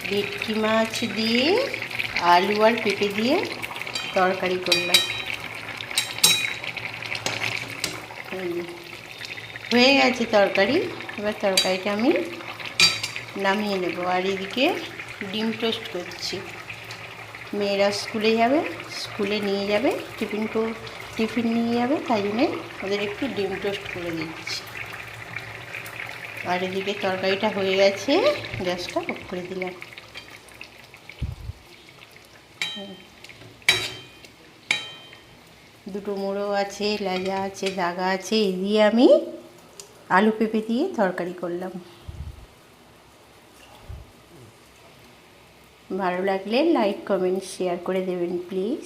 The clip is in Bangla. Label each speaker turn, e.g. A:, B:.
A: ভেটকি মাছ দিয়ে আলু আর পেঁপে দিয়ে তরকারি করলাম। হয়ে গেছে তরকারি। এবার তরকারিটা আমি নামিয়ে নেব। আর এদিকে ডিম টোস্ট করছি। মেয়েরা স্কুলে যাবে, স্কুলে নিয়ে যাবে, টিফিন নিয়ে যাবে, তাই জন্যে ওদের একটু ডিম টোস্ট করে দিচ্ছি। আর এদিকে তরকারিটা হয়ে গেছে, গ্যাসটা অফ করে দিলাম। দুটো মুড়ো আছে, লেজা আছে, দাগা আছে, এই দিয়ে আমি আলু পেঁপে দিয়ে তরকারি করলাম। ভালো লাগলে লাইক কমেন্ট শেয়ার করে দেবেন প্লিজ।